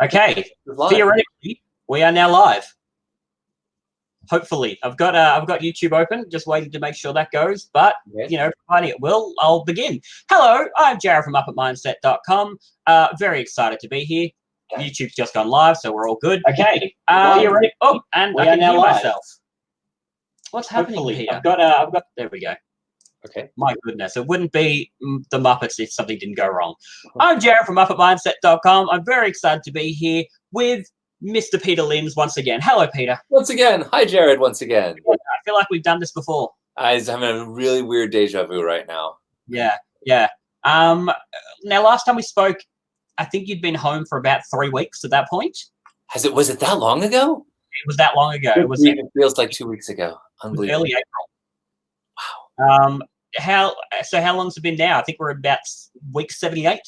Okay, Live. theoretically, we are now live. Hopefully, I've got YouTube open, just waiting to make sure that goes. But you know, providing it will, I'll begin. Hello, I'm Jared from MuppetMindset.com. Very excited to be here. YouTube's just gone live, so we're all good. Okay, theoretically, and I can hear myself. What's happening here? I've got. There we go. Okay. My goodness, it wouldn't be the Muppets if something didn't go wrong. I'm Jared from MuppetMindset.com. I'm very excited to be here with Mr. Peter Linz once again. Hello, Peter. Once again. Hi, Jared, once again. I feel like we've done this before. I'm having a really weird deja vu right now. Yeah. Now, last time we spoke, I think you'd been home for about 3 weeks at that point. Was it that long ago? It was that long ago. It feels like 2 weeks ago. Unbelievable. Early April. Wow. How long's it been now? I think we're about week 78.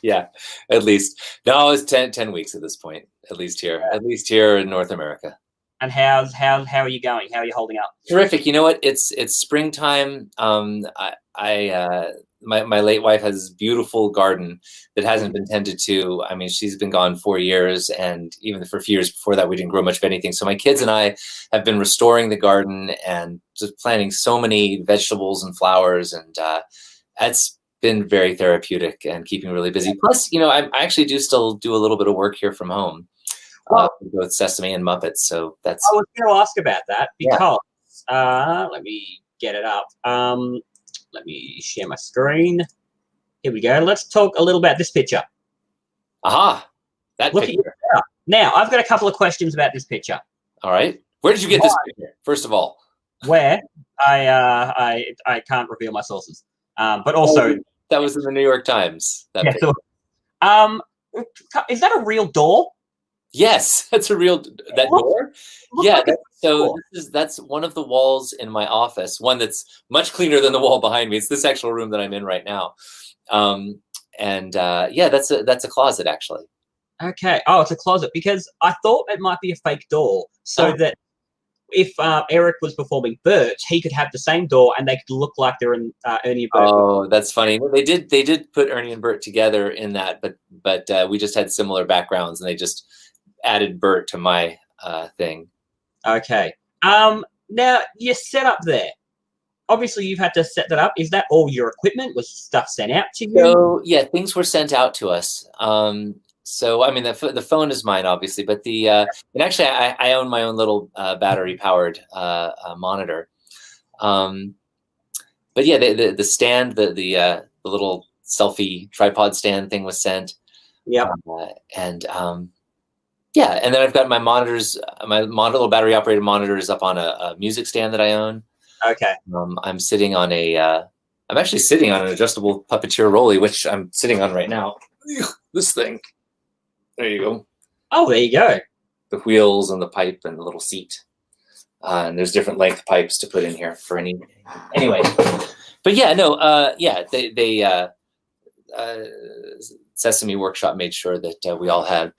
Yeah, at least. No, it's 10 weeks at this point, at least here. Yeah. At least here in North America. And how are you going? How are you holding up? Terrific. You know what? It's springtime. My late wife has this beautiful garden that hasn't been tended to. I mean, she's been gone 4 years, and even for a few years before that, we didn't grow much of anything. So my kids and I have been restoring the garden and just planting so many vegetables and flowers, and that's been very therapeutic and keeping really busy. Plus, you know, I actually do still do a little bit of work here from home, with Sesame and Muppets. So that's. I was going to ask about that because let me get it up. Let me share my screen. Here we go. Let's talk a little about this picture. Aha, that Look picture. At now, I've got a couple of questions about this picture. All right. Where did you get this picture, first of all? Where? I can't reveal my sources. But also... that was in the New York Times. Is that a real door? Yes, that's a real door. Yeah, that's one of the walls in my office. One that's much cleaner than the wall behind me. It's this actual room that I'm in right now. Yeah, that's a closet actually. Okay. Oh, it's a closet because I thought it might be a fake door, so that if Eric was performing Bert, he could have the same door and they could look like they're in Ernie and Bert. Oh, that's funny. They did put Ernie and Bert together in that, but we just had similar backgrounds and they just added Bert to my thing. Okay. Now you're set up there. Obviously, you've had to set that up. Is that all your equipment? Was stuff sent out to you? So yeah, things were sent out to us. So I mean, the phone is mine, obviously, but and actually, I own my own little battery powered monitor. But yeah, the stand, the little selfie tripod stand thing was sent. Yeah. Yeah, and then I've got my monitors, my little battery operated monitor is up on a music stand that I own. Okay. I'm actually sitting on an adjustable puppeteer rolly, which I'm sitting on right now. This thing. There you go. Oh, there you go. The wheels and the pipe and the little seat. And there's different length pipes to put in here for anyway. But yeah, no, Sesame Workshop made sure that we all had,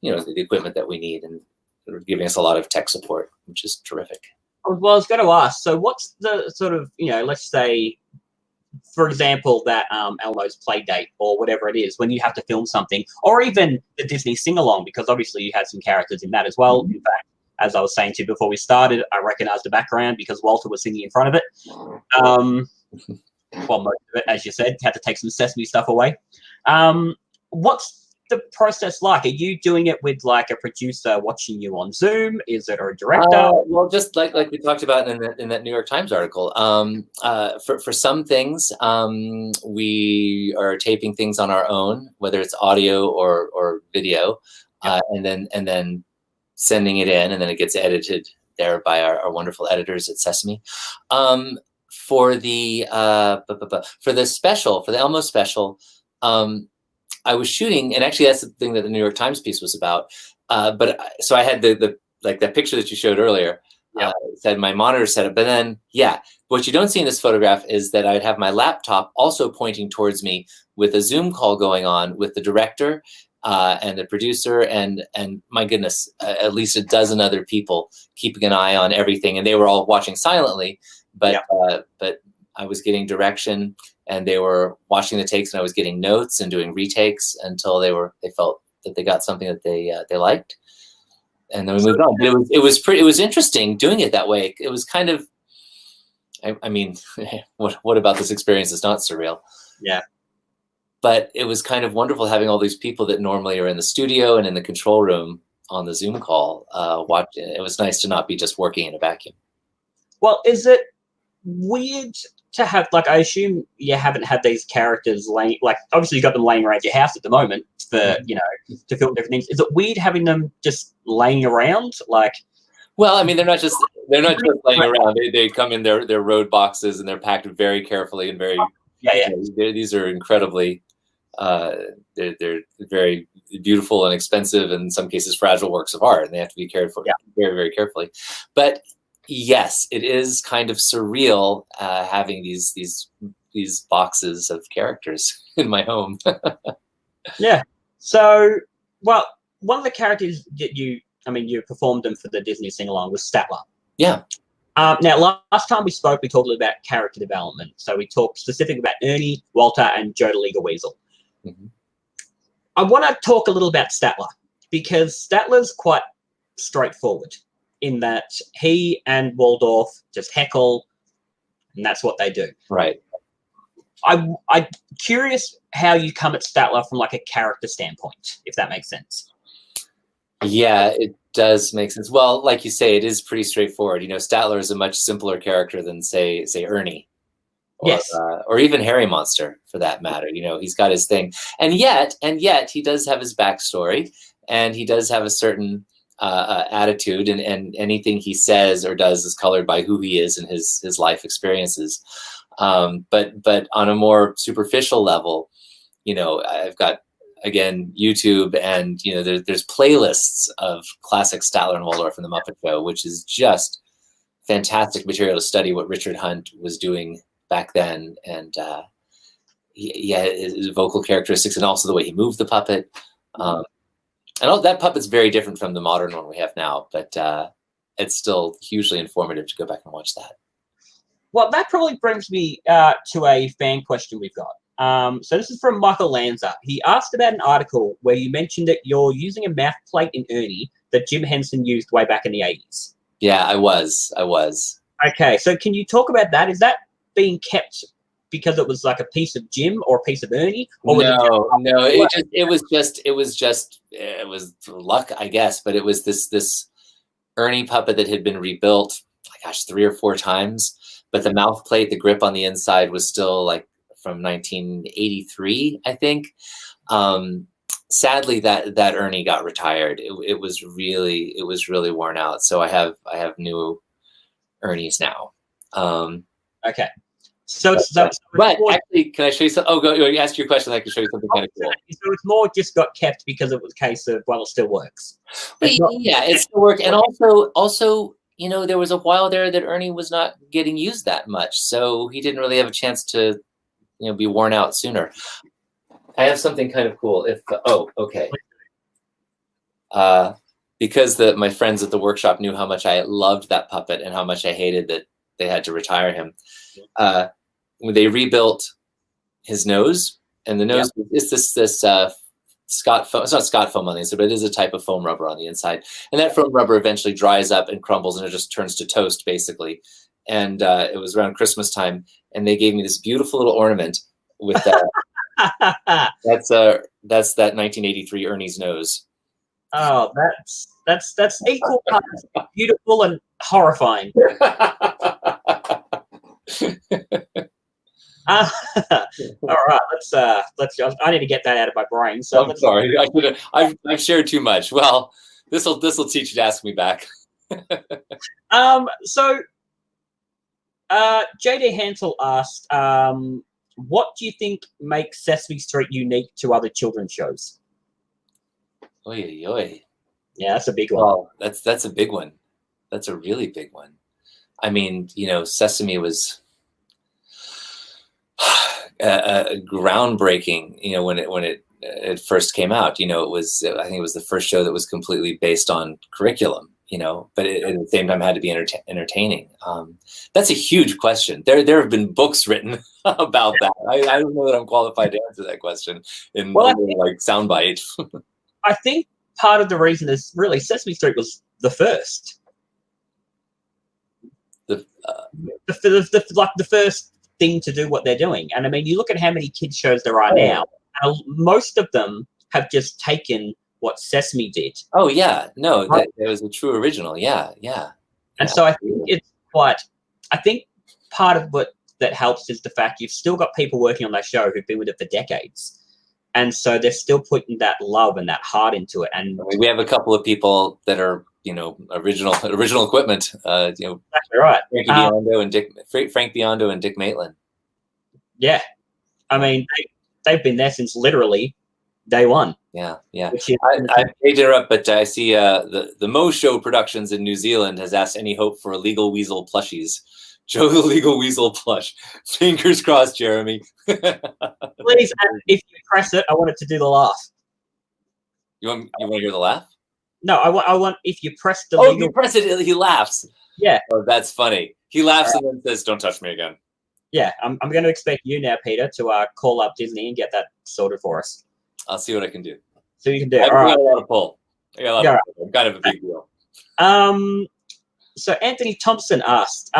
the equipment that we need, and they're giving us a lot of tech support, which is terrific. Well, I was going to ask, so what's the sort of, let's say, for example, that Elmo's play date or whatever it is, when you have to film something, or even the Disney sing-along, because obviously you had some characters in that as well. In fact, as I was saying to you before we started, I recognized the background because Walter was singing in front of it. Well, most of it, as you said, had to take some Sesame stuff away. What's the process like? Are you doing it with like a producer watching you on Zoom? Is it a director? Well, just like we talked about in that New York Times article, for some things, we are taping things on our own, whether it's audio or video, and then sending it in, and then it gets edited there by our wonderful editors at Sesame. For the Elmo special, I was shooting, and actually that's the thing that the New York Times piece was about. So I had the like that picture that you showed earlier. Said my monitor set up, but then what you don't see in this photograph is that I'd have my laptop also pointing towards me with a Zoom call going on with the director and the producer and my goodness, at least a dozen other people keeping an eye on everything, and they were all watching silently, but I was getting direction. and they were watching the takes, and I was getting notes and doing retakes until they felt that they got something that they liked, and then we moved on. But it was interesting doing it that way. It was kind of, I mean, what about this experience is not surreal? Yeah. But it was kind of wonderful having all these people that normally are in the studio and in the control room on the Zoom call watching. It was nice to not be just working in a vacuum. Well, is it weird to have, like, I assume you haven't had these characters laying, like, obviously you've got them laying around your house at the moment for, you know, to film different things. Is it weird having them just laying around? Like, well, I mean, they're not just laying around. They come in their road boxes, and they're packed very carefully and very, yeah. These are incredibly, they're very beautiful and expensive, and in some cases fragile works of art, and they have to be cared for very, very carefully. But yes, it is kind of surreal having these boxes of characters in my home. Yeah. So, well, one of the characters that you performed them for the Disney sing-along was Statler. Yeah. Now, last time we spoke, we talked a little about character development. So we talked specifically about Ernie, Walter, and Joe the League of Weasel. Mm-hmm. I want to talk a little about Statler, because Statler's quite straightforward in that he and Waldorf just heckle, and that's what they do. Right. I'm curious how you come at Statler from, like, a character standpoint, if that makes sense. Yeah, it does make sense. Well, like you say, it is pretty straightforward. You know, Statler is a much simpler character than say Ernie, or even Harry Monster, for that matter. You know, he's got his thing, and yet he does have his backstory, and he does have a certain attitude, and anything he says or does is colored by who he is and his life experiences. But on a more superficial level, you know, I've got, again, YouTube, and, you know, there's playlists of classic Statler and Waldorf in the Muppet Show, which is just fantastic material to study what Richard Hunt was doing back then, and his vocal characteristics, and also the way he moved the puppet. And that puppet's very different from the modern one we have now, but it's still hugely informative to go back and watch that. Well, that probably brings me to a fan question we've got. So this is from Michael Lanza. He asked about an article where you mentioned that you're using a mouth plate in Ernie that Jim Henson used way back in the 80s. Yeah, I was. Okay, so can you talk about that? Is that being kept because it was like a piece of Jim or a piece of Ernie? Or it was luck, I guess. But it was this Ernie puppet that had been rebuilt, 3 or 4 times. But the mouth plate, the grip on the inside, was still like from 1983, I think. Sadly, that Ernie got retired. It was really worn out. So I have new Ernies now. Okay. But actually, can I show you something? Oh, go. You asked your question. I can show you something kind of cool. So it's more just got kept because it was a case of, well, it still works. It still works. And also, you know, there was a while there that Ernie was not getting used that much, so he didn't really have a chance to, you know, be worn out sooner. I have something kind of cool. Because my friends at the workshop knew how much I loved that puppet and how much I hated that they had to retire him. When they rebuilt his nose, and the nose is this Scott foam. It's not Scott foam on the inside, but it is a type of foam rubber on the inside. And that foam rubber eventually dries up and crumbles, and it just turns to toast, basically. And it was around Christmas time, and they gave me this beautiful little ornament with that. That's that 1983 Ernie's nose. Oh, that's equal parts beautiful and horrifying. All right, let's. I need to get that out of my brain. So I'm sorry, I've shared too much. Well, this will teach you to ask me back. So, JD Hansel asked, what do you think makes Sesame Street unique to other children's shows? Oy, oy. Yeah, that's a big one. Well, that's a big one. That's a really big one. I mean, you know, Sesame was groundbreaking. You know, when it first came out. You know, I think it was the first show that was completely based on curriculum. but at the same time had to be entertaining. That's a huge question. There have been books written about that. I don't know that I'm qualified to answer that question in like soundbite. I think part of the reason is really Sesame Street was the first. The first thing to do what they're doing. And I mean, you look at how many kids shows there are now, and most of them have just taken what Sesame did. Oh yeah, no, that was a true original. Yeah. And so I think it's I think part of what that helps is the fact you've still got people working on that show who've been with it for decades. And so they're still putting that love and that heart into it. And we have a couple of people that are, original equipment. Exactly right. Frank Biondo and Dick Maitland. Yeah, I mean they've been there since literally day one. Yeah. I hate to interrupt, but I see the Mo Show Productions in New Zealand has asked any hope for Legal Weasel plushies. Joe the Legal Weasel plush. Fingers crossed, Jeremy. Please, and if you press it, I want it to do the laugh. You want to hear the laugh? No, I want if you press the. If you press it, he laughs. Yeah. Oh, that's funny. He laughs and then says, "Don't touch me again." Yeah, I'm going to expect you now, Peter, to call up Disney and get that sorted for us. I'll see what I can do. So you can do. I've got a lot of pull. I got a lot of pull. Kind of a big deal. So Anthony Thompson asked,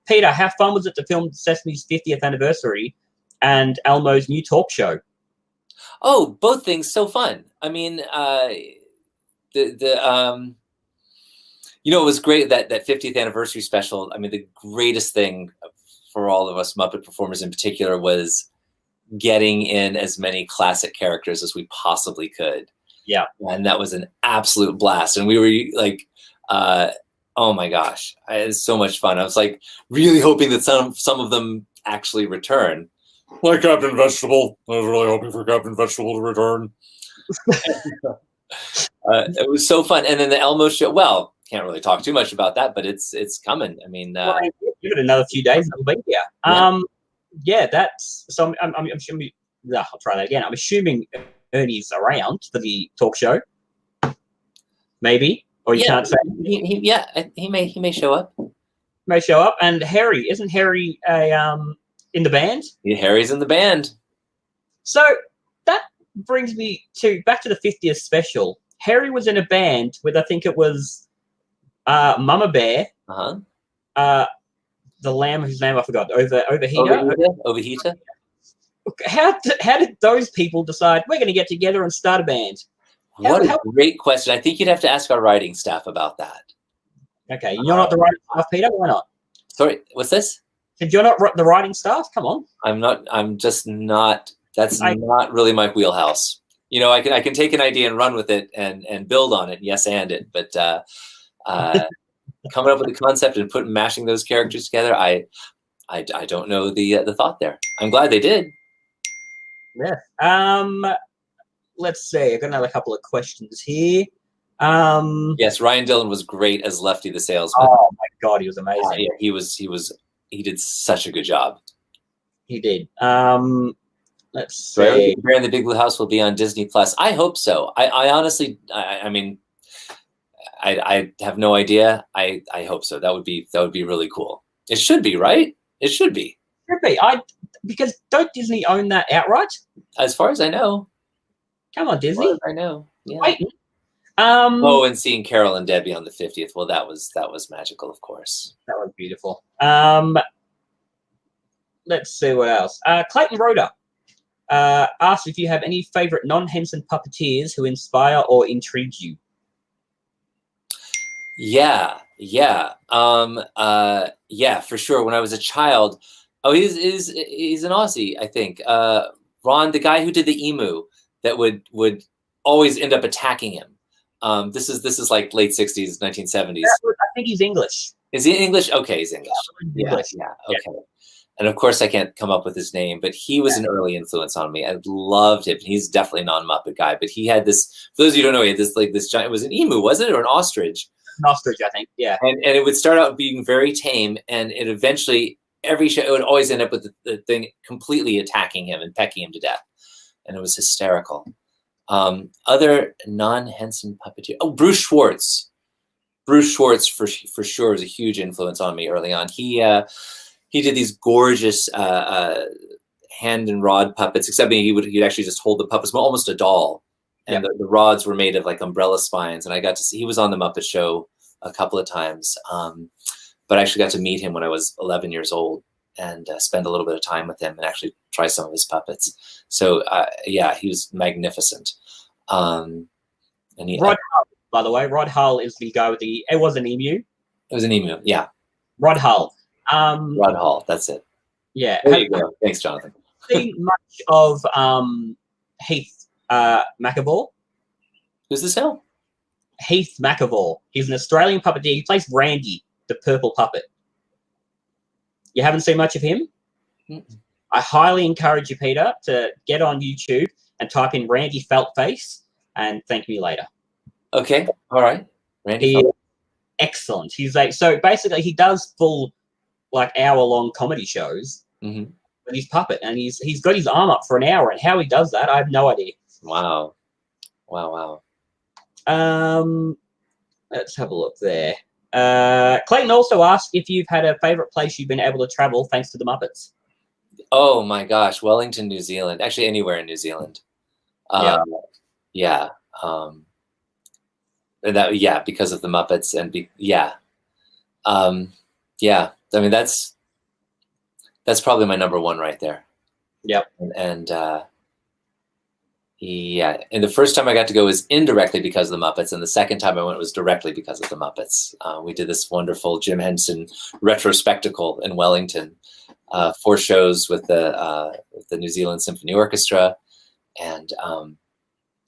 Peter, how fun was it to film Sesame's 50th anniversary and Elmo's new talk show? Oh, both things so fun. I mean, it was great that 50th anniversary special. I mean, the greatest thing for all of us Muppet performers in particular was getting in as many classic characters as we possibly could. Yeah. And that was an absolute blast. And we were like, oh my gosh, it was so much fun. I was like really hoping that some of them actually return. Like Captain Vegetable. I was really hoping for Captain Vegetable to return. It was so fun. And then the Elmo show, well, can't really talk too much about that, but it's coming. I mean, give it another few days and it'll be here. That's so I'm assuming, I'll try that again. I'm assuming Ernie's around for the talk show. Maybe. Or you can't say. He may show up. May show up. And Harry, isn't Harry in the band? Yeah, Harry's in the band. So that brings me back to the 50th special. Harry was in a band with, I think it was Mama Bear. The lamb whose name I forgot. Overheater. How did those people decide we're going to get together and start a band? What a great question. I think you'd have to ask our writing staff about that. Okay, you're not the writing staff, Peter? Why not? Sorry, what's this? Did you're not the writing staff? Come on. I'm not. I'm just not. That's not really my wheelhouse. I can take an idea and run with it and build on it. Yes, and it. But coming up with the concept and mashing those characters together, I don't know the thought there. I'm glad they did. Yeah. Let's see. I've got another couple of questions here. Yes, Ryan Dillon was great as Lefty the salesman. Oh my God, he was amazing. Yeah, he did such a good job. He did. Let's see. Bear in the Big Blue House will be on Disney Plus. I hope so. I honestly, I mean, I have no idea. I hope so. That would be really cool. It should be, right? It should be. Should be. Because don't Disney own that outright? As far as I know. Come on, Disney. I know. Yeah. Wait. And seeing Caroll and Debbie on the 50th. Well, that was magical, of course. That was beautiful. Let's see what else. Clayton Rhoda asked if you have any favorite non-Henson puppeteers who inspire or intrigue you. Yeah, for sure. When I was a child, he's an Aussie, I think. Ron, the guy who did the emu that would always end up attacking him. This is like late 60s, 1970s. I think he's English. Is he English? Okay, he's English. Yeah, okay. Yeah. And of course, I can't come up with his name, but he was an early influence on me. I loved him. He's definitely a non-Muppet guy, but he had this. For those of you who don't know, he had this giant. It was an emu, wasn't it, or an ostrich? An ostrich, I think. Yeah. And it would start out being very tame, and it eventually every show it would always end up with the thing completely attacking him and pecking him to death, and it was hysterical. Other non-Henson puppeteer. Oh, Bruce Schwartz. Bruce Schwartz for sure is a huge influence on me early on. He did these gorgeous hand and rod puppets, except he'd actually just hold the puppets, almost a doll. And the rods were made of like umbrella spines. And I got to see, he was on the Muppet Show a couple of times. But I actually got to meet him when I was 11 years old and spend a little bit of time with him and actually try some of his puppets. So yeah, he was magnificent. And Rod Hull, by the way, Rod Hull is the guy with it was an emu. It was an emu, yeah. Rod Hull. Rod Hull, that's it. Yeah. There you go. Thanks, Jonathan. Seen much of Heath McAvoy? Who's this now? Heath McAvoy. He's an Australian puppeteer. He plays Randy, the purple puppet. You haven't seen much of him? Mm-mm. I highly encourage you, Peter, to get on YouTube and type in Randy Feltface and thank me later. Okay, all right. Randy He is excellent. He's so basically he does full like hour-long comedy shows with his puppet, and he's got his arm up for an hour, and how he does that, I have no idea. Wow. Wow. Let's have a look there. Clayton also asked if you've had a favorite place you've been able to travel thanks to the Muppets. Oh my gosh, Wellington, New Zealand. Actually, anywhere in New Zealand. Yeah. And that, because of the Muppets and yeah. I mean, that's probably my number one right there. Yep. And and the first time I got to go was indirectly because of the Muppets, and the second time I went was directly because of the Muppets. We did this wonderful Jim Henson retrospectacle in Wellington, 4 shows with the New Zealand Symphony Orchestra, and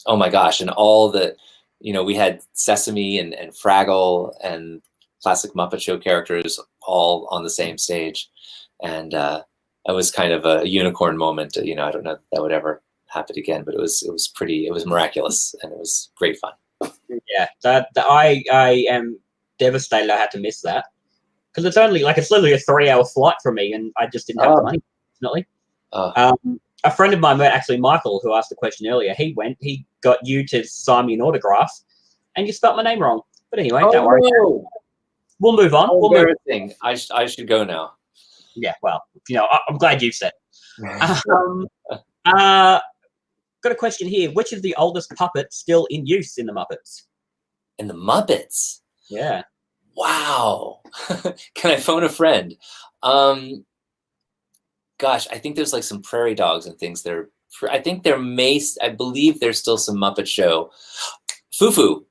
oh my gosh, and all the, we had Sesame and Fraggle and classic Muppet Show characters all on the same stage, and it was kind of a unicorn moment. I don't know if that would ever happen again, but it was miraculous, and it was great fun. Yeah, I am devastated I had to miss that, because it's literally a 3-hour flight for me, and I just didn't have the money, unfortunately. A friend of mine, actually Michael, who asked the question earlier, he got you to sign me an autograph, and you spelt my name wrong. But anyway, don't worry. No. We'll move on. I should go now. Yeah, well, I'm glad you've said. Got a question here. Which is the oldest puppet still in use in the Muppets? In the Muppets? Yeah. Wow. Can I phone a friend? Gosh, I think there's like some prairie dogs and things there. I believe there's still some Muppet Show. Fufu.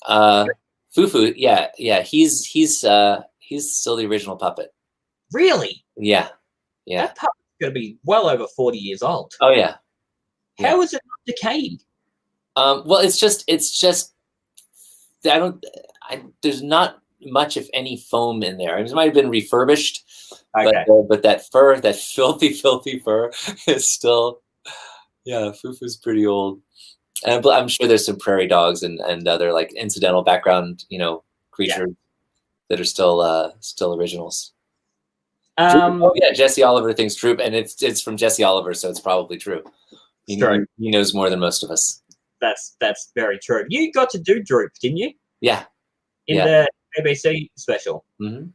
Fufu, yeah. He's still the original puppet. Really? Yeah. That puppet's going to be well over 40 years old. Oh yeah. How is it not decaying? Well, it's just there's not much, if any, foam in there. It might have been refurbished, okay. But that fur, that filthy fur, is still, Fufu's pretty old. And I'm sure there's some prairie dogs and other like incidental background, creatures that are still originals. Jesse Oliver thinks Droop, and it's from Jesse Oliver, so it's probably true. He knows more than most of us. That's very true. You got to do Droop, didn't you? Yeah. In the ABC special. Mm-hmm.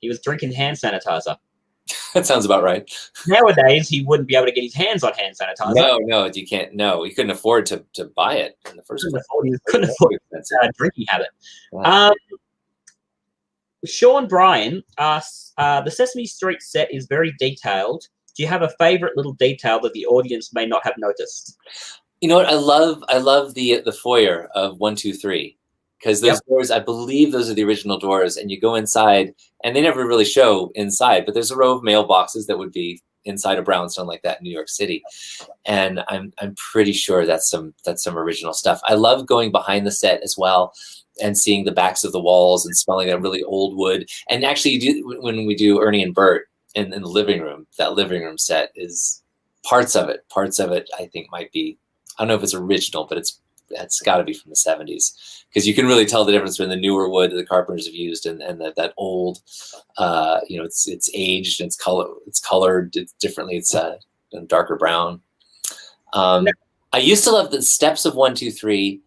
He was drinking hand sanitizer. That sounds about right. Nowadays, he wouldn't be able to get his hands on hand sanitizer. No, you can't. No, he couldn't afford to buy it in the first place. He couldn't afford a drinking habit. Wow. Sean Bryan asks, the Sesame Street set is very detailed. Do you have a favorite little detail that the audience may not have noticed? You know what? I love the foyer of 1, 2, 3, because those doors, I believe those are the original doors, and you go inside, and they never really show inside, but there's a row of mailboxes that would be inside a brownstone like that in New York City, and I'm pretty sure that's some original stuff. I love going behind the set as well and seeing the backs of the walls and smelling that really old wood. And actually, when we do Ernie and Bert in the living room, that living room set is parts of it. I think might be, I don't know if it's original, but it's got to be from the 70s, because you can really tell the difference between the newer wood that the carpenters have used and that old. It's aged and it's colored differently. It's darker brown. I used to love the steps of 1, 2, 3.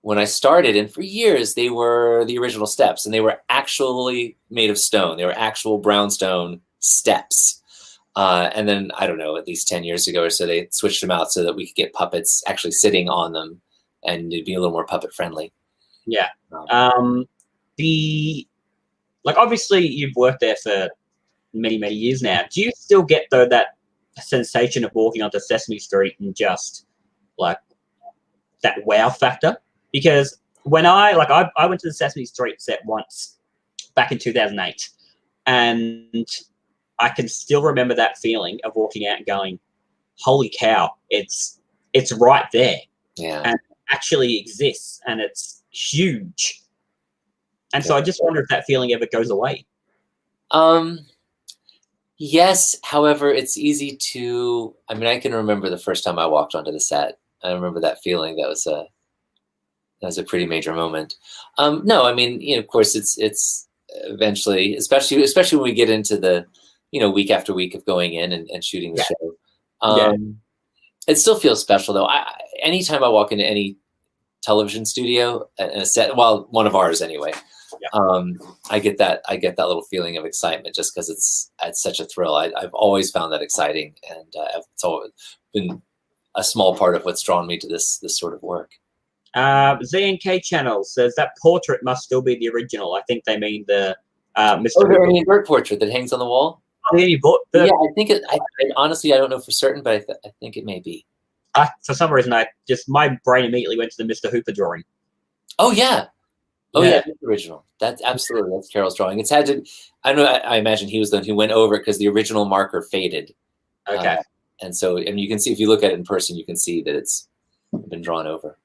when I started, and for years they were the original steps, and they were actually made of stone. They were actual brownstone steps. And then, I don't know, at least 10 years ago or so, they switched them out so that we could get puppets actually sitting on them, and it'd be a little more puppet friendly. Yeah. Obviously you've worked there for many, many years now. Do you still get that sensation of walking onto Sesame Street and just like that wow factor? Because when I went to the Sesame Street set once back in 2008, and I can still remember that feeling of walking out and going, holy cow, it's right there. Yeah. And it actually exists, and it's huge. And so I just wonder if that feeling ever goes away. Yes. However, it's easy to, I mean, I can remember the first time I walked onto the set. I remember that feeling. That was a pretty major moment. No, I mean, of course it's eventually, especially when we get into the, week after week of going in and shooting the show. It still feels special though. Anytime I walk into any television studio and a set, well, one of ours anyway, I get that little feeling of excitement just because it's such a thrill. I've always found that exciting, and it's always been a small part of what's drawn me to this sort of work. ZNK Channel says that portrait must still be the original. I think they mean the Mr. The Ernie bird portrait that hangs on the wall. Yeah, I think it. Honestly, I don't know for certain, but I think it may be. For some reason, my brain immediately went to the Mr. Hooper drawing. Oh yeah, that's the original. That's absolutely that's Caroll's drawing. It's had to. I don't know. I imagine he was the one who went over it because the original marker faded. Okay. And so, and you can see if you look at it in person, you can see that it's been drawn over.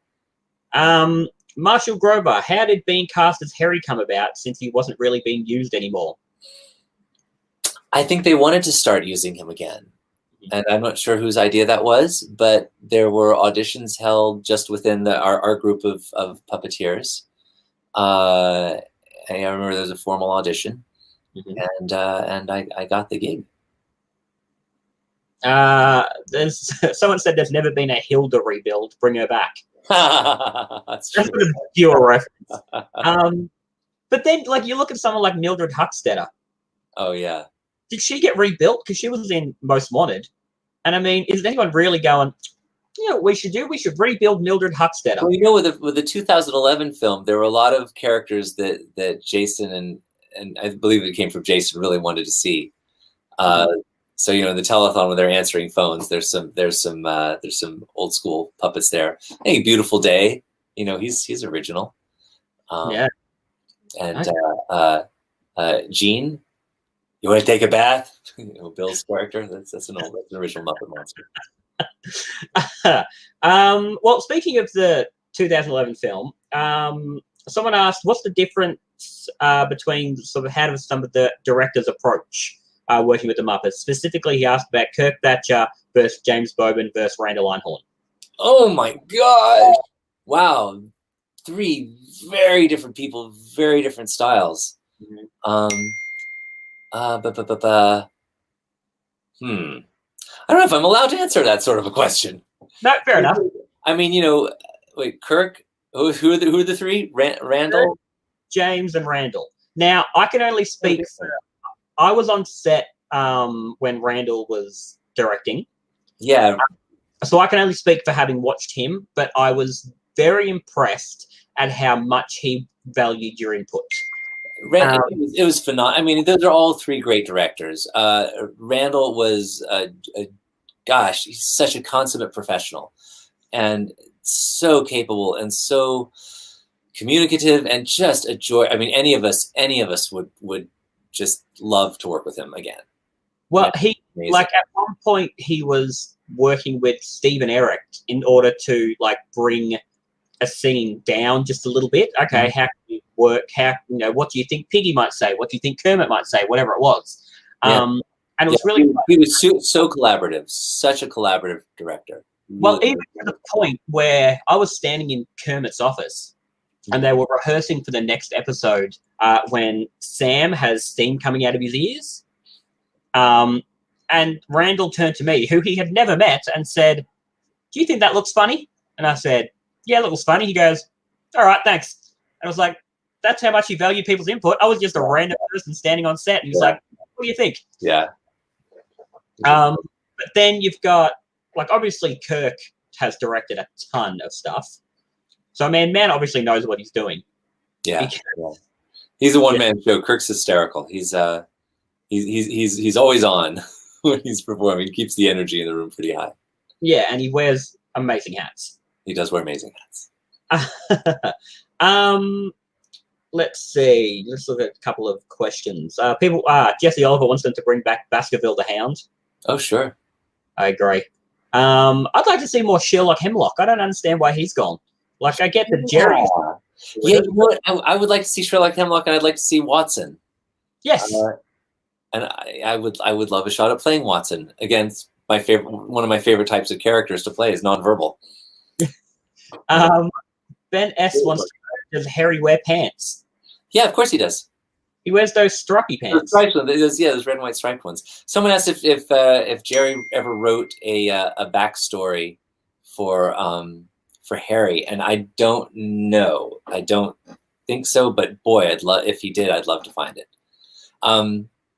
Marshall Grover, how did being cast as Harry come about, since he wasn't really being used anymore? I think they wanted to start using him again. And I'm not sure whose idea that was, but there were auditions held just within our group of puppeteers. I remember there was a formal audition, and I got the gig. Someone said there's never been a Hilda rebuild. Bring her back. That's true. That's a pure reference. But then, you look at someone like Mildred Huckstetter. Oh yeah. Did she get rebuilt? Because she was in Most Wanted. And I mean, is anyone really going, what we should rebuild Mildred Huckstetter? Well, with the 2011 film, there were a lot of characters that Jason and I believe it came from Jason really wanted to see. So the telethon when they're answering phones, there's some old school puppets there. Hey, Beautiful Day, he's original. And Gene, you want to take a bath? Bill's character. That's an original Muppet monster. Well, speaking of the 2011 film, someone asked, what's the difference between sort of how does some of the directors approach working with the Muppets? Specifically, he asked about Kirk Thatcher versus James Bowman versus Randall Einhorn. Oh my gosh! Wow, 3 very different people, very different styles. I don't know if I'm allowed to answer that sort of a question. No, fair enough. I mean, wait, Kirk. Who are the 3? Randall, Kirk, James, and Randall. Now, I can only speak for. I was on set when Randall was directing. Yeah. So I can only speak for having watched him, but I was very impressed at how much he valued your input. It was phenomenal. I mean, those are all 3 great directors. Randall was, he's such a consummate professional and so capable and so communicative and just a joy. I mean, any of us would just love to work with him again. Well, he at one point he was working with Steve and Eric in order to bring a scene down just a little bit. Okay, how can we work? What do you think Piggy might say? What do you think Kermit might say? Whatever it was. And it was really. He was so collaborative, such a collaborative director. Well, even to the point where I was standing in Kermit's office and they were rehearsing for the next episode when Sam has steam coming out of his ears. And Randall turned to me, who he had never met, and said, "Do you think that looks funny?" And I said, "Yeah, it looks funny." He goes, all right, thanks. And I was like, that's how much he valued people's input. I was just a random person standing on set, and he's like, what do you think? Yeah. But then you've got, like, obviously Kirk has directed a ton of stuff. So, I mean, man obviously knows what he's doing. Yeah. He's a one-man show. Kirk's hysterical. He's always on when he's performing. He keeps the energy in the room pretty high. Yeah, and he wears amazing hats. He does wear amazing hats. Let's see. Let's look at a couple of questions. Jesse Oliver wants them to bring back Baskerville the Hound. Oh, sure. I agree. I'd like to see more Sherlock Hemlock. I don't understand why he's gone. Like, I get the Jerry. Yeah, you know what? I would like to see Sherlock Hemlock, and I'd like to see Watson. Yes. And I would love a shot at playing Watson. Again, one of my favorite types of characters to play is nonverbal. Ben S wants to know, does Harry wear pants? Yeah, of course he does. He wears those stripy pants. Those red and white striped ones. Someone asked if Jerry ever wrote a backstory for Harry, and I don't know. I don't think so, but boy, if he did, I'd love to find it.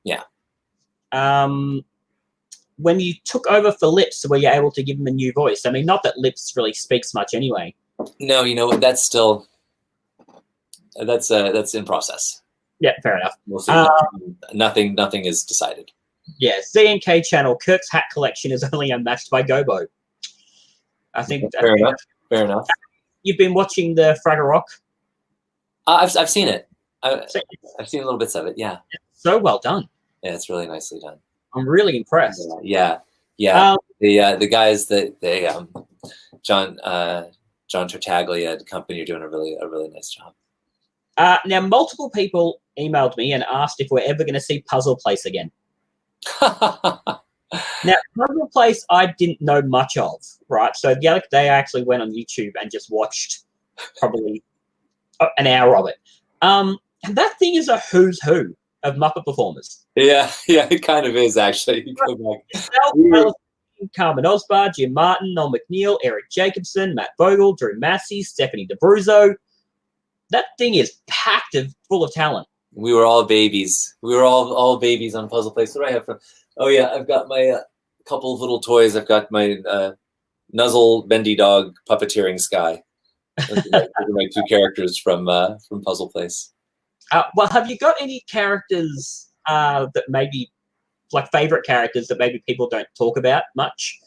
Yeah. When you took over for Lips, were you able to give him a new voice? I mean, not that Lips really speaks much anyway. No, you know, that's still that's in process. Yeah, fair enough. We'll see. Nothing is decided. Yeah, C&K channel. Kirk's hat collection is only unmatched by Gobo. I think. Fair enough. You've been watching the Fraggle Rock? I've seen it. I've seen little bits of it. Yeah. It's so well done. Yeah, it's really nicely done. I'm really impressed. Yeah. The guys that John Tartaglia and company are doing a really nice job. Now, multiple people emailed me and asked if we're ever going to see Puzzle Place again. Now, Puzzle Place, I didn't know much of, right? So the other day, I actually went on YouTube and just watched probably an hour of it. And that thing is a who's who of Muppet performers. Yeah, it kind of is, actually. Go back. Carmen Osbar, Jim Martin, Noel McNeil, Eric Jacobson, Matt Vogel, Drew Massey, Stephanie DeBruzzo. That thing is packed full of talent. We were all babies. We were all babies on Puzzle Place. What do I have from? Oh yeah, I've got my couple of little toys. I've got my Nuzzle Bendy Dog puppeteering Sky. Those are my two characters from Puzzle Place. Well, have you got any characters that maybe, like, favorite characters that maybe people don't talk about much?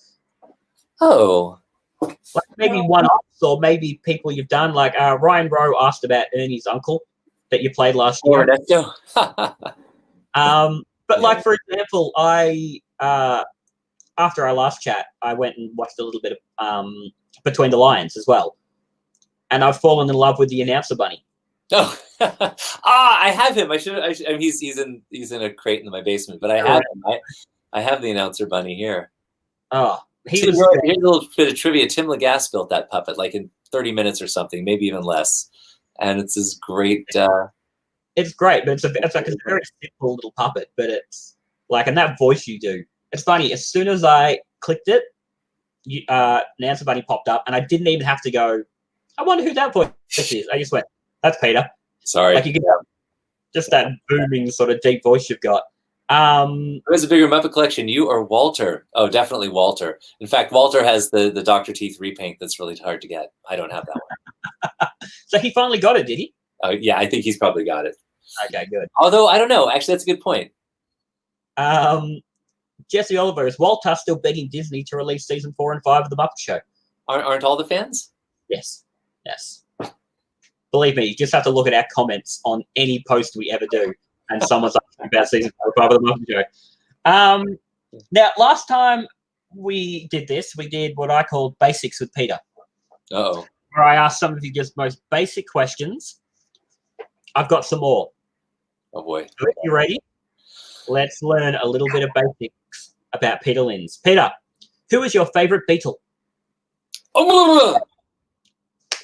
Oh. Like maybe one-offs, or maybe people you've done. Like Ryan Rowe asked about Ernie's uncle that you played last year. But like, for example, I after our last chat, I went and watched a little bit of Between the Lions as well, and I've fallen in love with the announcer bunny. Oh, I have him. I mean, he's in a crate in my basement, but I have him. I have the announcer bunny here. Oh. Here's a little bit of trivia. Tim Lagasse built that puppet like in 30 minutes or something, maybe even less. And it's this great. It's great, but it's like a very simple little puppet. But it's like, and that voice you do. It's funny. As soon as I clicked it, Nancy Bunny popped up, and I didn't even have to go, I wonder who that voice is. I just went, that's Peter. Sorry. Like, you get just that booming sort of deep voice you've got. Who's a bigger Muppet collection, you or Walter? Oh, definitely Walter. In fact, Walter has the Dr. Teeth repaint that's really hard to get. I don't have that one. So he finally got it, did he? Yeah, I think he's probably got it. Okay, good. Although, I don't know. Actually, that's a good point. Jesse Oliver, is Walter still begging Disney to release season 4 and 5 of The Muppet Show? Aren't all the fans? Yes. Believe me, you just have to look at our comments on any post we ever do, and someone's asking about season 4 and 5 of The Muppet Show. Now, last time we did this, we did what I called Basics with Peter. Uh-oh. Where I asked some of you just most basic questions. I've got some more. Oh, boy. So if you're ready, let's learn a little bit of basics about Peter Linz. Peter, who is your favorite Beatle? Oh,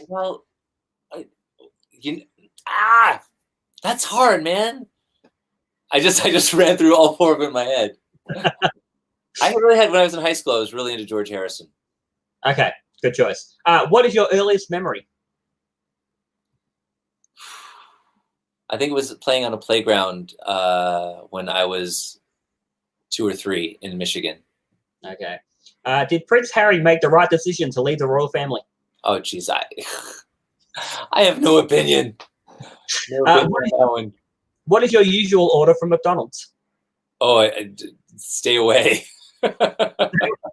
well, that's hard, man. I just ran through all 4 of them in my head. I really had, when I was in high school, I was really into George Harrison. Okay, good choice. What is your earliest memory? I think it was playing on a playground when I was 2 or 3 in Michigan. Okay. Did Prince Harry make the right decision to leave the royal family? Oh, geez, I have no opinion. No opinion on that one. What is your usual order from McDonald's? Oh, stay away.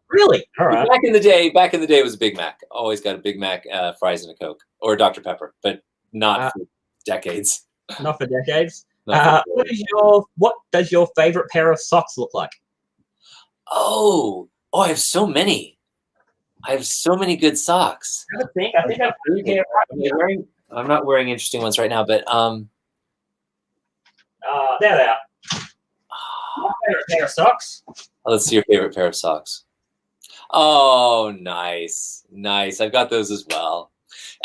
Really? All right. Back in the day, it was a Big Mac. Always got a Big Mac, fries, and a Coke, or a Dr. Pepper, but not for decades. Not for decades. What does your favorite pair of socks look like? Oh, I have so many. I have so many good socks. I think I'm not wearing interesting ones right now, but there they are. My favorite pair of socks. Let's see your favorite pair of socks. Oh, nice. I've got those as well.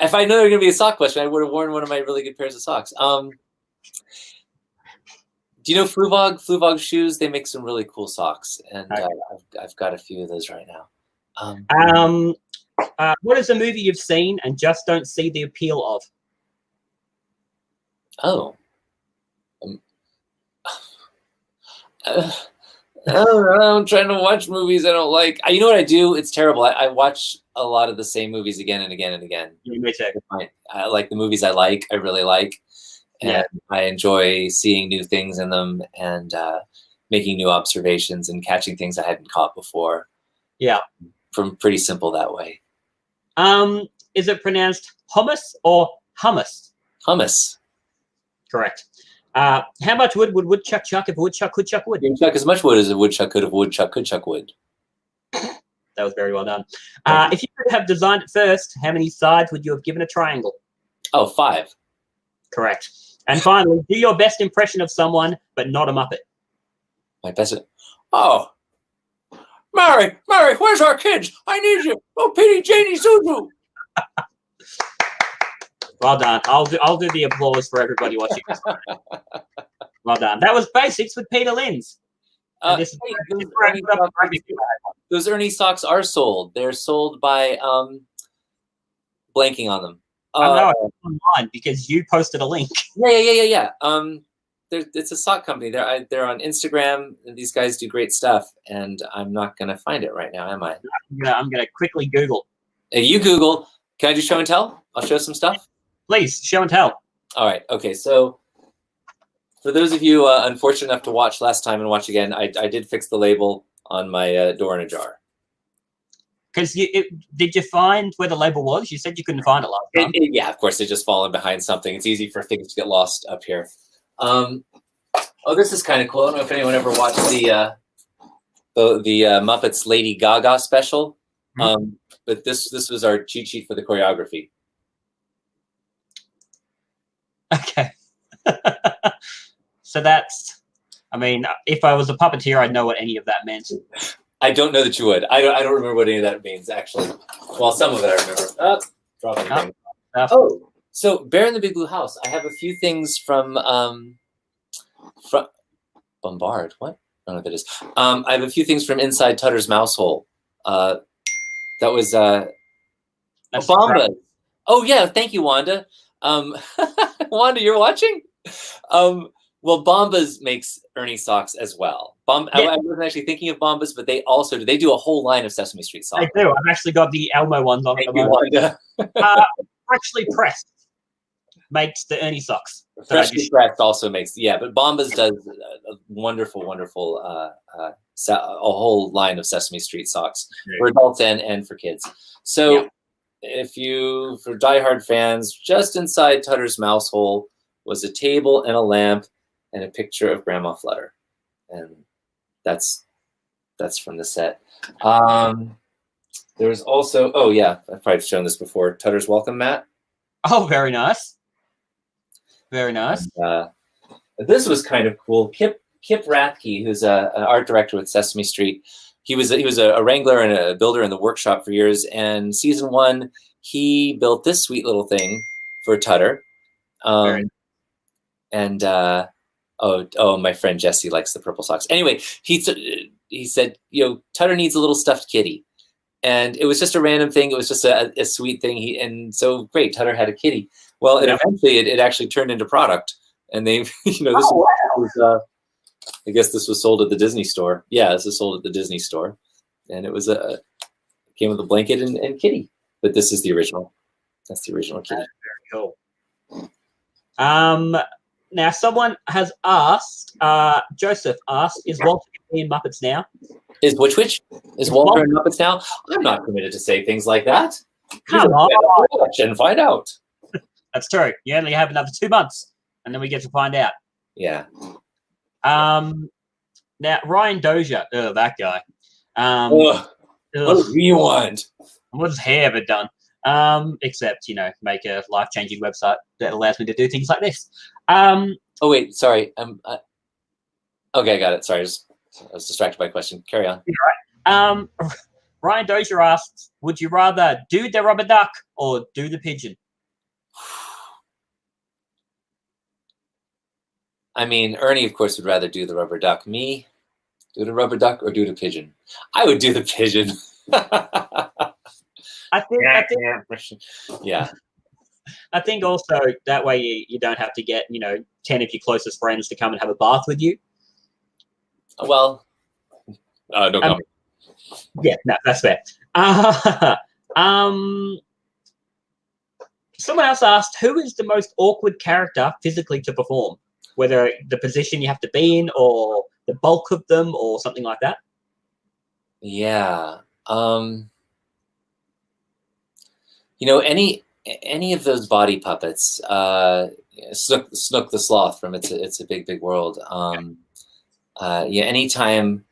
If I know they're going to be a sock question, I would have worn one of my really good pairs of socks. Do you know Fluvog? Fluvog shoes. They make some really cool socks, and I've got a few of those right now. What is a movie you've seen and just don't see the appeal of? Oh. I'm trying to watch movies I don't like. You know what I do? It's terrible. I watch a lot of the same movies again and again and again. Me too. I like the movies I really like. And I enjoy seeing new things in them and making new observations and catching things I hadn't caught before. Yeah. From pretty simple that way. Is it pronounced hummus or hummus? Hummus. Correct. How much wood would woodchuck chuck if a woodchuck could chuck wood? You can chuck as much wood as a woodchuck could if a woodchuck could chuck wood. That was very well done. If you could have designed it first, how many sides would you have given a triangle? Oh, 5. Correct. And finally, do your best impression of someone, but not a Muppet. My best. Oh, Mary, where's our kids? I need you. Oh, Petey, Janie, Suzu. Well done. I'll do the applause for everybody watching. Well done. That was Basics with Peter Linz. Those Ernie socks are sold. They're sold by blanking on them. I know online because you posted a link. Yeah. It's a sock company. They're on Instagram, and these guys do great stuff. And I'm not gonna find it right now, am I? I'm gonna quickly Google. You Google. Can I do show and tell? I'll show some stuff. Please, show and tell. All right. Okay. So for those of you unfortunate enough to watch last time and watch again, I did fix the label on my door in a jar. Because did you find where the label was? You said you couldn't find it last time. Yeah, of course, it's just fallen behind something. It's easy for things to get lost up here. Oh, this is kind of cool. I don't know if anyone ever watched the Muppets Lady Gaga special, but this was our cheat sheet for the choreography. Okay. So that's, I mean, if I was a puppeteer, I'd know what any of that meant. I don't know that you would. I don't remember what any of that means, actually. Well, some of it I remember. Dropping. Oh, so Bear in the Big Blue House. I have a few things from Bombard. What? I don't know what that is. I have a few things from Inside Tutter's Mouse Hole. That was Wamba. Oh yeah, thank you, Wanda. Wanda, you're watching? Well, Bombas makes Ernie socks as well. I wasn't actually thinking of Bombas, but they do a whole line of Sesame Street socks. They do. I've actually got the Elmo ones on. Thank you, Wanda. Freshly Pressed makes the Ernie socks. Freshly Pressed also makes, but Bombas does a wonderful, a whole line of Sesame Street socks for adults and for kids. So for diehard fans, just inside Tutter's mouse hole was a table and a lamp and a picture of Grandma Flutter. And that's from the set. There's also, I've probably shown this before, Tutter's welcome mat. Oh, very nice. Very nice. And, this was kind of cool. Kip Rathke, who's an art director with Sesame Street, he was a wrangler and a builder in the workshop for years. And season 1, he built this sweet little thing for Tutter. My friend Jesse likes the purple socks. Anyway, he said, Tutter needs a little stuffed kitty. And it was just a random thing. It was just a sweet thing. And so great, Tutter had a kitty. Well, eventually it actually turned into product. and they, this was, I guess this was sold at the Disney store. Yeah, this is sold at the Disney store, and it was came with a blanket and kitty. But this is the original. That's the original kitty. Very cool. Now someone has asked. Joseph asked, "Is Walter in Muppets now?" Is which? Is Walter in Muppets now? I'm not permitted to say things like that. Come on, watch and find out. That's true. You only have another 2 months, and then we get to find out. Yeah. Now Ryan Dozier, that guy. What do you want? What has he ever done? Except make a life-changing website that allows me to do things like this. Oh wait, sorry. Okay, I got it. Sorry, I was distracted by a question. Carry on. You're right. Ryan Dozier asks, "Would you rather do the rubber duck or do the pigeon?" I mean, Ernie, of course, would rather do the rubber duck. Me, do the rubber duck or do the pigeon? I would do the pigeon. I think, yeah. I think also that way you don't have to get 10 of your closest friends to come and have a bath with you. Well, no comment. Yeah, no, that's fair. Someone else asked, "Who is the most awkward character physically to perform? Whether the position you have to be in, or the bulk of them, or something like that." Yeah. Any of those body puppets, Snook the Sloth from It's a Big, Big World. Anytime.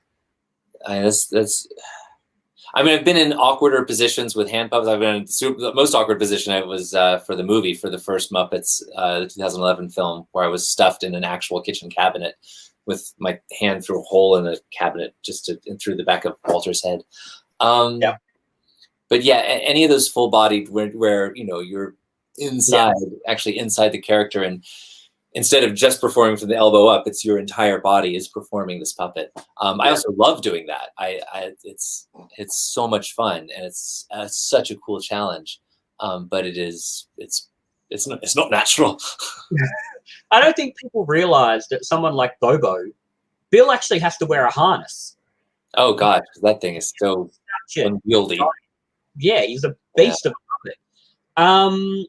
I've been in awkwarder positions with hand puppets. I've been in the most awkward position. I was for the movie, for the first Muppets, the 2011 film, where I was stuffed in an actual kitchen cabinet with my hand through a hole in the cabinet just through the back of Walter's head. But yeah, any of those full-bodied where you're inside, actually inside the character, and instead of just performing from the elbow up, it's your entire body is performing this puppet. I also love doing that. It's so much fun, and it's such a cool challenge. But it's not natural. I don't think people realize that someone like Bobo, Bill actually has to wear a harness. Oh gosh, that thing is so unwieldy. Yeah, he's a beast of a puppet.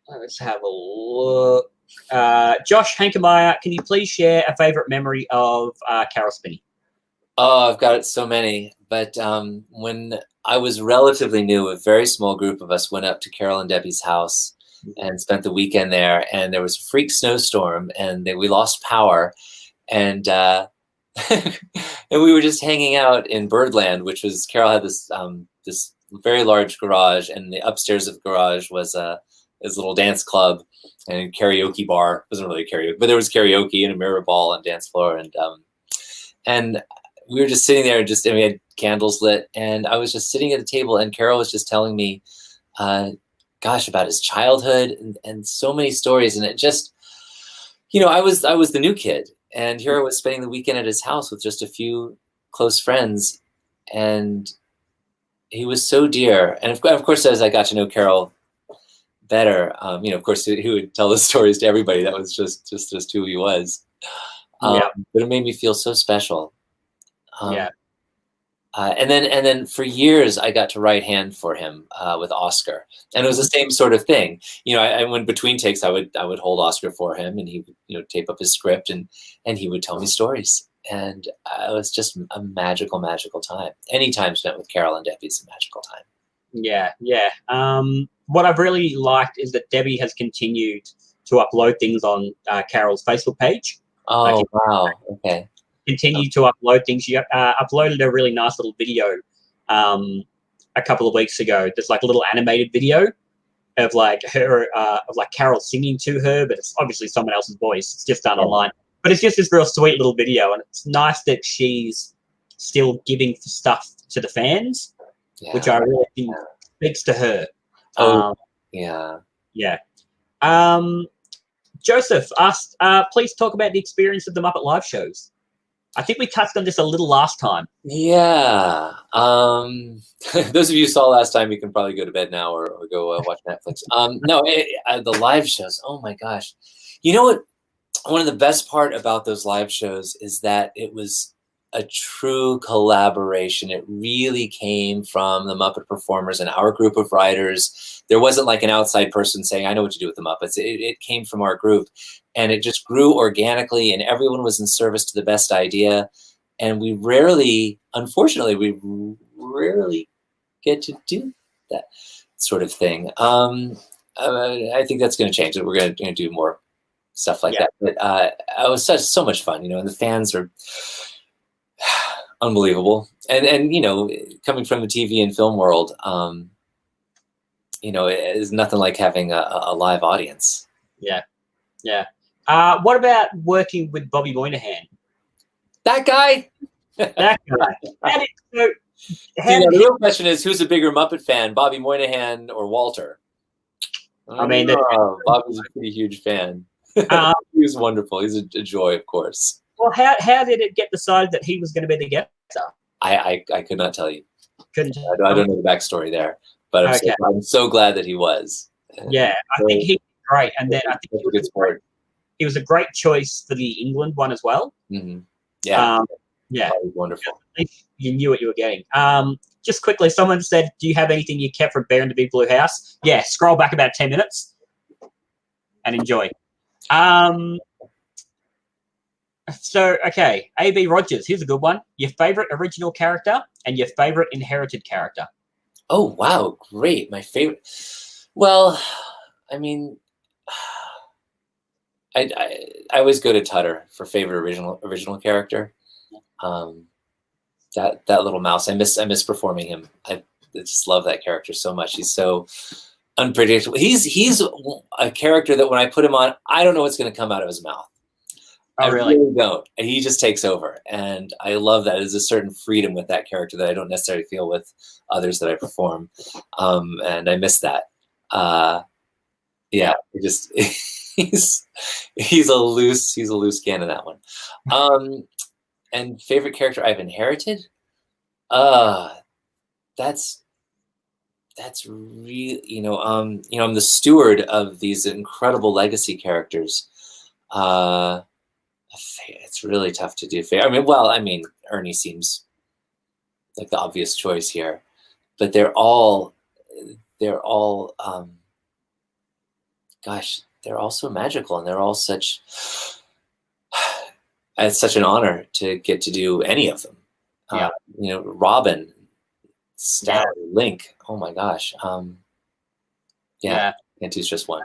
Let's have a look. Josh Hankemeyer, can you please share a favorite memory of Caroll Spinney? Oh, I've got so many. But when I was relatively new, a very small group of us went up to Caroll and Debbie's house and spent the weekend there. And there was a freak snowstorm, and we lost power. And and we were just hanging out in Birdland, which was, Caroll had this this very large garage, and the upstairs of the garage was his little dance club and karaoke bar. It wasn't really karaoke, but there was karaoke and a mirror ball and dance floor, and we were just sitting there, and we had candles lit, and I was just sitting at the table, and Caroll was just telling me, gosh, about his childhood and so many stories, and it just, I was the new kid, and here I was spending the weekend at his house with just a few close friends, and he was so dear. And of course, as I got to know Caroll better, of course, he would tell his stories to everybody. That was just who he was. But it made me feel so special. And then for years I got to right hand for him with Oscar, and it was the same sort of thing. I when between takes I would hold Oscar for him, and he would tape up his script, and he would tell me stories, and it was just a magical time. Any time spent with Caroll and Debbie is a magical time. Yeah. What I've really liked is that Debbie has continued to upload things on Caroll's Facebook page. Oh, wow. Okay. Continue to upload things. She uploaded a really nice little video a couple of weeks ago. There's like a little animated video of like her, of like Caroll singing to her, but it's obviously someone else's voice. It's just done online. But it's just this real sweet little video, and it's nice that she's still giving stuff to the fans, which I really think speaks to her. Yeah. Joseph asked, please talk about the experience of the Muppet live shows. I think we touched on this a little last time. Yeah. Those of you who saw last time, you can probably go to bed now or go watch Netflix. No, the live shows. Oh my gosh. You know what? one of the best part about those live shows is that it was a true collaboration. It really came from the Muppet performers and our group of writers. There wasn't like an outside person saying, I know what to do with the Muppets. It came from our group, and it just grew organically, and everyone was in service to the best idea. And we rarely, unfortunately, we rarely get to do that sort of thing. I think that's going to change. We're going to do more stuff like that. But it was so much fun, and the fans are unbelievable. And coming from the TV and film world, it is nothing like having a live audience. Yeah. What about working with Bobby Moynihan? That guy? That guy. The real question is, who's a bigger Muppet fan, Bobby Moynihan or Walter? I mean, Bobby's a pretty huge fan. He was wonderful. He's a joy, of course. Well, how did it get decided that he was going to be the guest star? I could not tell you. Couldn't. I don't know the backstory there, but I'm so glad that he was. Yeah, I think he was great, and then I think he was a great choice for the England one as well. Mm-hmm. Yeah, yeah, that was wonderful. You knew what you were getting. Just quickly, someone said, "Do you have anything you kept from Bear in the Big Blue House?" Yeah, scroll back about 10 minutes and enjoy. So, okay, A.B. Rogers, here's a good one. Your favorite original character and your favorite inherited character. Oh, wow, great. My favorite. Well, I mean, I always go to Tutter for favorite original character. That little mouse. I miss performing him. I just love that character so much. He's so unpredictable. He's a character that when I put him on, I don't know what's going to come out of his mouth. Oh, really? I really don't. And he just takes over. And I love that. There's a certain freedom with that character that I don't necessarily feel with others that I perform. And I miss that. He's a loose cannon, that one. And favorite character I've inherited? That's really, I'm the steward of these incredible legacy characters. It's really tough to do. I mean, Ernie seems like the obvious choice here, but they're all they're all so magical, and they're all such. It's such an honor to get to do any of them. Robin, Star, Link. Oh my gosh. Can't choose just one.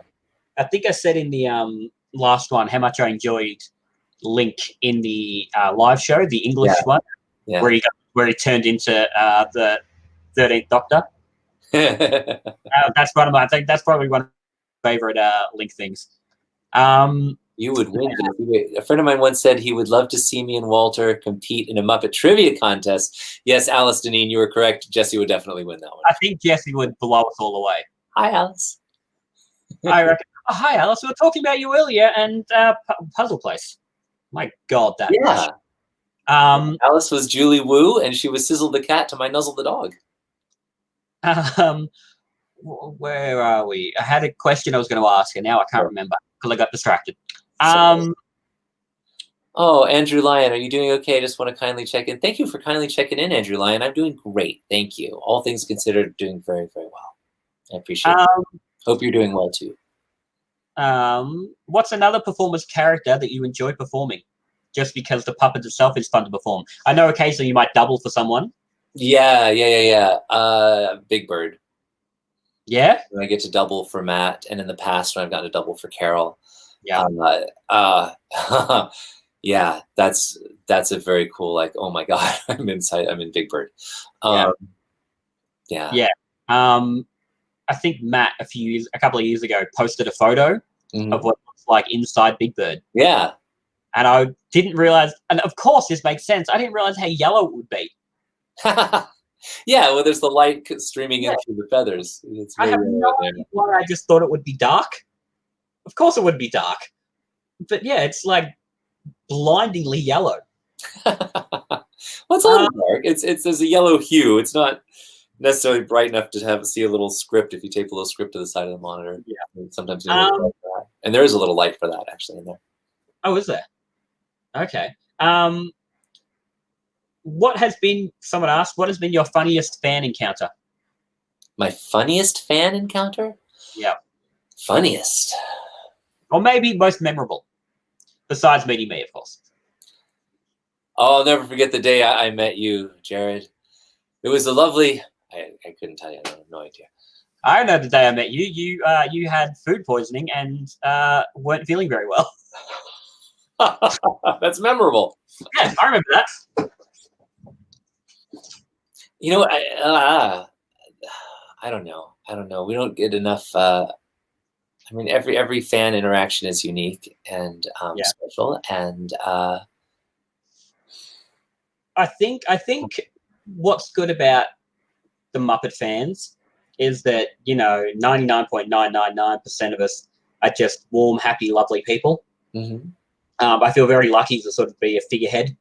I think I said in the last one how much I enjoyed Link in the live show, the English one, where he turned into the 13th Doctor. That's one of my. I think that's probably one of my favorite Link things. You would win. A friend of mine once said he would love to see me and Walter compete in a Muppet trivia contest. Yes, Alice Deneen, you were correct. Jesse would definitely win that one. I think Jesse would blow us all away. Hi, Alice. I reckon. Oh, hi, Alice. We were talking about you earlier and Puzzle Place. My God, that. Yeah. Alice was Julie Wu, and she was Sizzle the cat to my Nuzzle the dog. Where are we? I had a question I was going to ask, and now I can't remember because I got distracted. Oh, Andrew Lyon, are you doing okay? I just want to kindly check in. Thank you for kindly checking in, Andrew Lyon. I'm doing great. Thank you. All things considered, doing very, very well. I appreciate it. Hope you're doing well, too. What's another performer's character that you enjoy performing? Just because the puppet itself is fun to perform. I know occasionally you might double for someone. Yeah. Big Bird. Yeah? When I get to double for Matt, and in the past when I've gotten to double for Caroll. Yeah. Yeah, that's a very cool, like, oh my God, I'm in Big Bird. Yeah. I think Matt a couple of years ago posted a photo of what it looks like inside Big Bird. Yeah. And I didn't realize, and of course this makes sense, I didn't realize how yellow it would be. Yeah, well, there's the light streaming in through the feathers. I have no idea why. I just thought it would be dark. Of course it would be dark. But yeah, it's like blindingly yellow. Well, it's a little dark. There's a yellow hue. It's not necessarily bright enough to see a little script if you tape a little script to the side of the monitor. Yeah. Sometimes you need a light for that. And there is a little light for that actually in there. Oh, is there? Okay. What has been? Someone asked. What has been your funniest fan encounter? My funniest fan encounter? Yeah. Funniest. Or maybe most memorable, besides meeting me, of course. Oh, I'll never forget the day I met you, Jared. It was a lovely. I couldn't tell you. I have no idea. I know the day I met you. You had food poisoning and weren't feeling very well. That's memorable. Yeah, I remember that. You know, I don't know. We don't get enough. I mean, every fan interaction is unique and special, and I think what's good about the Muppet fans is that 99.999% of us are just warm, happy, lovely people. Mm-hmm. I feel very lucky to sort of be a figurehead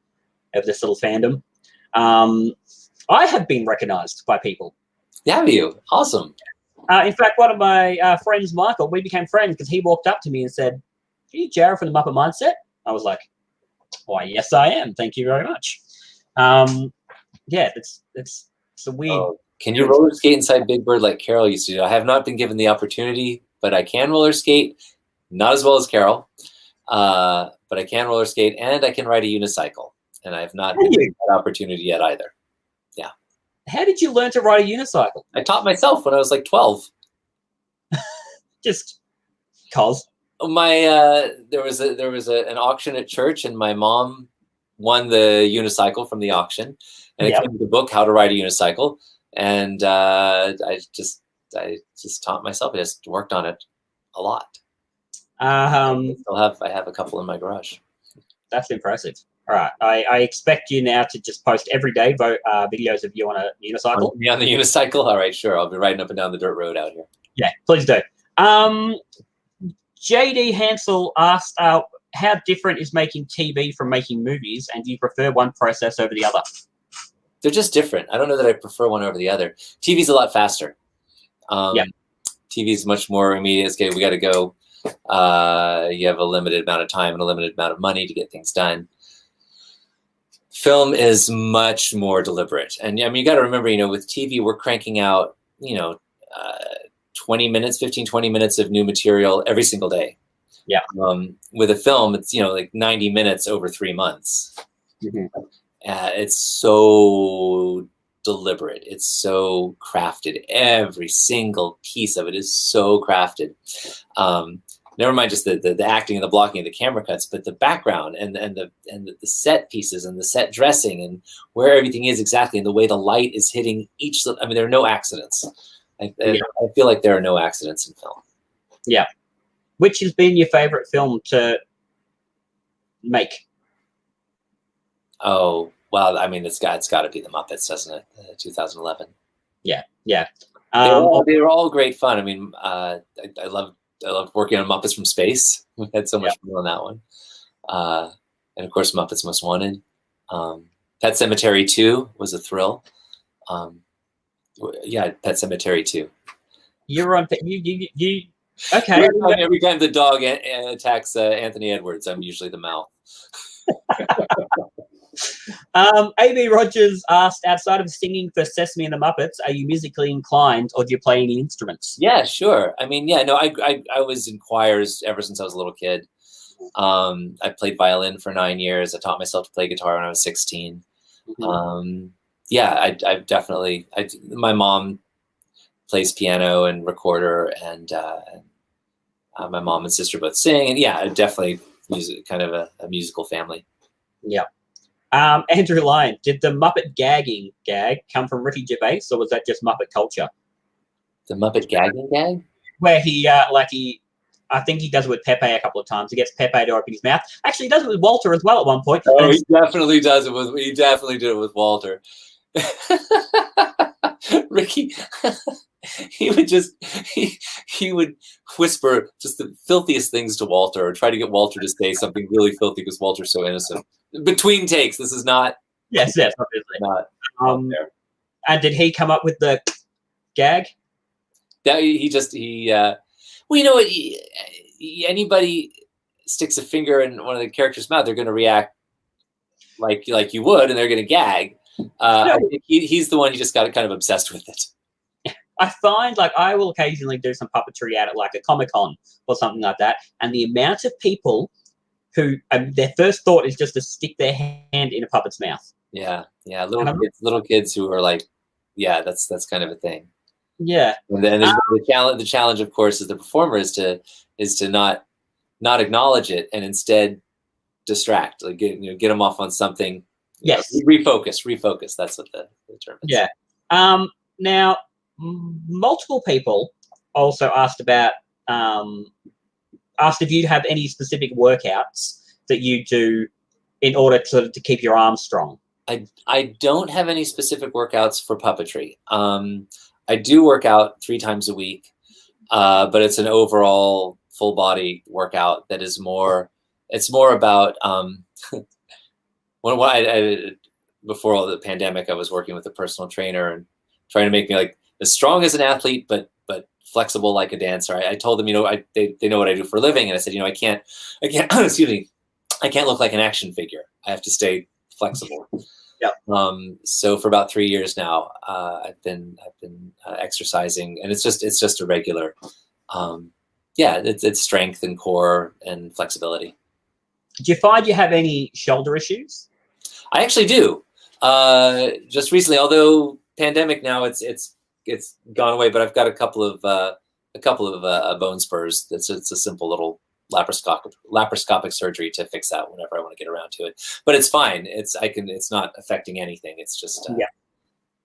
of this little fandom. I have been recognised by people. Have you? Awesome. In fact, one of my friends, Michael, we became friends because he walked up to me and said, "Are you Jared from the Muppet Mindset?" I was like, "Why, yes, I am. Thank you very much." Yeah, it's a weird. Oh, can you roller skate inside Big Bird like Caroll used to do? I have not been given the opportunity, but I can roller skate. Not as well as Caroll, but I can roller skate and I can ride a unicycle. And I have not been given that opportunity yet either. Yeah. How did you learn to ride a unicycle? I taught myself when I was like 12. Just cause. There was an auction at church, and my mom won the unicycle from the auction, and it came with the book How to Ride a Unicycle, and I just taught myself. I just worked on it a lot. I have a couple in my garage. That's impressive. All right, I expect you now to just post every day videos of you on a unicycle. Me on the unicycle? All right, sure. I'll be riding up and down the dirt road out here. Yeah, please do. JD Hansel asked, how different is making TV from making movies, and do you prefer one process over the other? They're just different. I don't know that I prefer one over the other. TV's a lot faster. TV's much more immediate. Okay, we got to go. You have a limited amount of time and a limited amount of money to get things done. Film is much more deliberate. And I mean, you got to remember, with TV, we're cranking out, 20 minutes of new material every single day. Yeah. With a film, it's, like 90 minutes over 3 months. Mm-hmm. It's so deliberate. It's so crafted. Every single piece of it is so crafted. Never mind just the acting and the blocking of the camera cuts, but the background and the set pieces and the set dressing and where everything is exactly and the way the light is hitting each. I mean, there are no accidents. I feel like there are no accidents in film. Yeah. Which has been your favorite film to make? Oh, well, I mean, it's got to be The Muppets, doesn't it? 2011. Yeah. They were all great fun. I mean, I loved working on Muppets from Space. We had so much fun on that one. And of course, Muppets Most Wanted. Pet Sematary 2 was a thrill. Pet Sematary 2. You're on. You. Okay. Every time the dog attacks Anthony Edwards, I'm usually the mouth. A.B. Rogers asked, outside of singing for Sesame and the Muppets, are you musically inclined or do you play any instruments? Yeah, sure. I mean, I was in choirs ever since I was a little kid. I played violin for 9 years. I taught myself to play guitar when I was 16. Mm-hmm. I've definitely, my mom plays piano and recorder, and my mom and sister both sing. And definitely kind of a musical family. Yeah. Andrew Lyon, did the Muppet gagging gag come from Ricky Gervais, or was that just Muppet culture? The Muppet gagging gag? Where he, I think he does it with Pepe a couple of times. He gets Pepe to open his mouth. Actually, he does it with Walter as well at one point. Oh, he definitely does it with. He definitely did it with Walter. Ricky, he would whisper just the filthiest things to Walter, or try to get Walter to say something really filthy because Walter's so innocent. Between takes, this is not. Yes, obviously. Not there. And did he come up with the gag? That he. Well, you know what? Anybody sticks a finger in one of the characters' mouth, they're going to react like you would, and they're going to gag. I think he's the one who just got kind of obsessed with it. I find like I will occasionally do some puppetry at like a Comic-Con or something like that, and the amount of people who their first thought is just to stick their hand in a puppet's mouth. Yeah, little kids who are like, yeah, that's kind of a thing. Yeah, and then the challenge, of course, as the performer is to not acknowledge it and instead distract, like get them off on something. Yes, refocus. That's what the term is. Yeah. Now, multiple people also asked if you have any specific workouts that you do in order to keep your arms strong. I don't have any specific workouts for puppetry. I do work out 3 times a week, but it's an overall full body workout that is more. It's more about before all the pandemic, I was working with a personal trainer and trying to make me like as strong as an athlete, but flexible like a dancer. I told them, they know what I do for a living, and I said, I can't excuse me, I can't look like an action figure. I have to stay flexible. Yeah. So for about 3 years now, I've been exercising, and it's just a regular, it's strength and core and flexibility. Do you find you have any shoulder issues? I actually do. Just recently, although pandemic now, it's gone away, but I've got a couple of bone spurs. It's a simple little laparoscopic surgery to fix that whenever I want to get around to it. But it's fine. It's not affecting anything. It's just But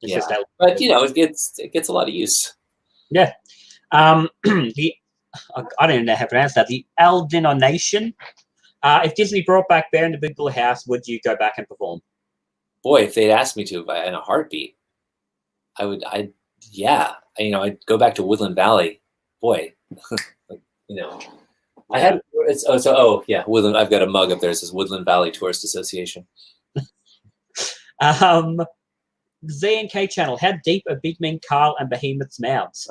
it gets a lot of use. Yeah. I don't even know how to pronounce that. The aldinonation. If Disney brought back Bear in the Big Blue House, would you go back and perform? Boy, if they'd asked me to in a heartbeat, I'd go back to Woodland Valley. Boy, I had Woodland. I've got a mug up there. It says Woodland Valley Tourist Association. Z and K channel. How deep are Big Mean Carl and Behemoth's mouths?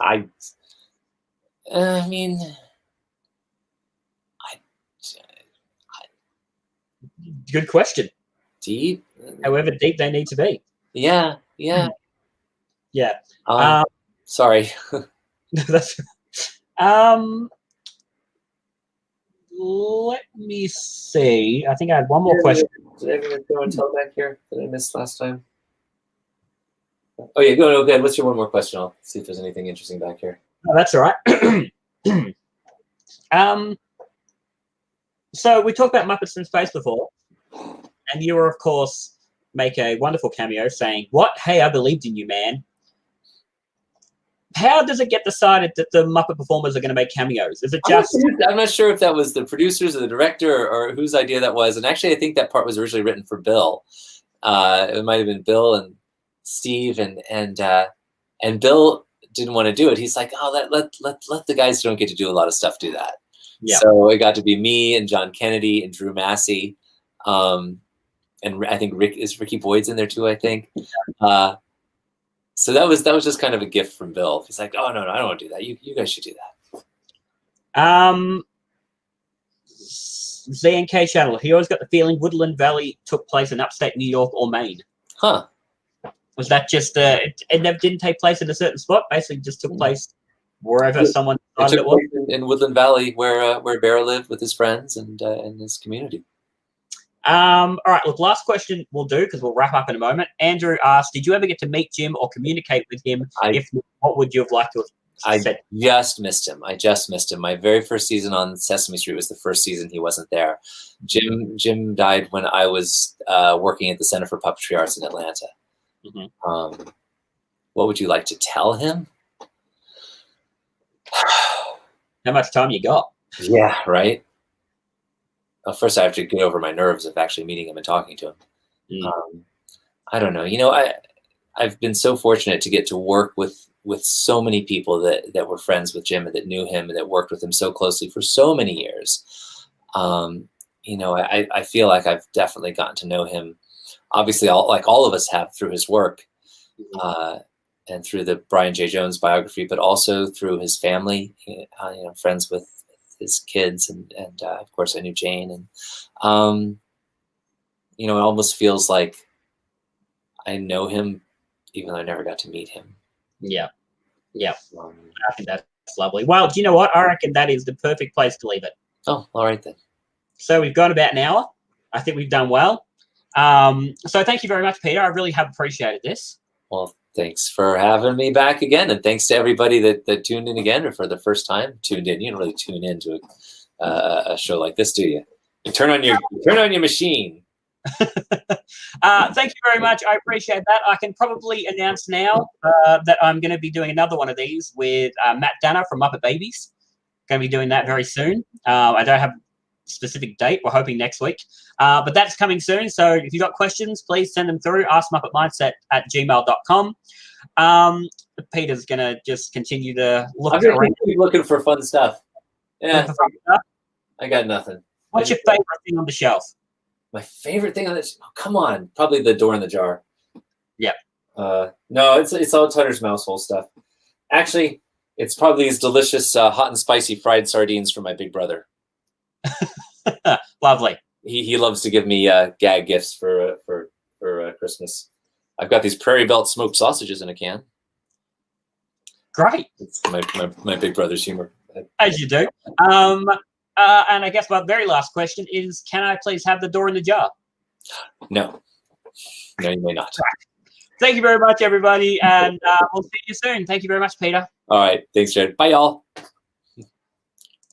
Good question. Deep? However deep they need to be. Yeah. Sorry. That's. Let me see. I think I had one more question. Did everyone go and tell back here that I missed last time? Oh yeah, go ahead. What's your one more question? I'll see if there's anything interesting back here. Oh, that's all right. So we talked about Muppets from Space before, and you were, of course, make a wonderful cameo saying, "What? Hey, I believed in you, man." How does it get decided that the Muppet performers are going to make cameos? Is it just... I'm not sure if that was the producers or the director or whose idea that was. And actually, I think that part was originally written for Bill. It might have been Bill and Steve, and Bill didn't want to do it. He's like, "Oh, let the guys who don't get to do a lot of stuff do that." Yeah. So it got to be me and John Kennedy and Drew Massey, and I think Ricky Boyd's in there too. I think. So that was just kind of a gift from Bill. He's like, "Oh no, I don't want to do that. You guys should do that." Z&K channel. He always got the feeling Woodland Valley took place in upstate New York or Maine. Huh? Was that just it never didn't take place in a certain spot? Basically, just took place wherever someone decided it was. In Woodland Valley, where Bear lived with his friends and his community. All right, look, last question we'll do because we'll wrap up in a moment. Andrew asked, did you ever get to meet Jim or communicate with him? What would you have liked to have said? I just missed him. My very first season on Sesame Street was the first season he wasn't there. Jim died when I was working at the Center for Puppetry Arts in Atlanta. Mm-hmm. What would you like to tell him? How much time you got? Yeah, right. Well, first, I have to get over my nerves of actually meeting him and talking to him. I don't know. I've been so fortunate to get to work with so many people that were friends with Jim and that knew him and that worked with him so closely for so many years. I feel like I've definitely gotten to know him. Obviously, all of us have through his work and through the Brian J. Jones biography, but also through his family. Friends with his kids, and of course I knew Jane, and it almost feels like I know him, even though I never got to meet him. Yeah. I think that's lovely. Well, do you know what? I reckon that is the perfect place to leave it. Oh, all right then. So we've gone about an hour. I think we've done well. So thank you very much, Peter. I really have appreciated this. Well, thanks for having me back again, and thanks to everybody that tuned in again, or for the first time tuned in. You don't really tune into a show like this, do you? You turn on your machine. Thank you very much. I appreciate that. I can probably announce now that I'm going to be doing another one of these with Matt Danner from Muppet Babies. Going to be doing that very soon. I don't have a specific date. We're hoping next week. But that's coming soon. So if you've got questions, please send them through. askmuppetmindset@gmail.com. Peter's going to just continue to look around. I'm keep looking for fun stuff. Yeah, I got nothing. What's your favorite thing on the shelf? My favorite thing on this? Oh, come on, probably the door in the jar. Yep. No, it's all Tutter's Mouse Hole stuff. Actually, it's probably these delicious hot and spicy fried sardines from my big brother. Lovely. He loves to give me gag gifts for Christmas. I've got these Prairie Belt smoked sausages in a can. Great. It's my big brother's humor. As you do. And I guess my very last question is, can I please have the door in the jar? No, you may not. Thank you very much, everybody. And we'll see you soon. Thank you very much, Peter. All right. Thanks, Jared. Bye, y'all.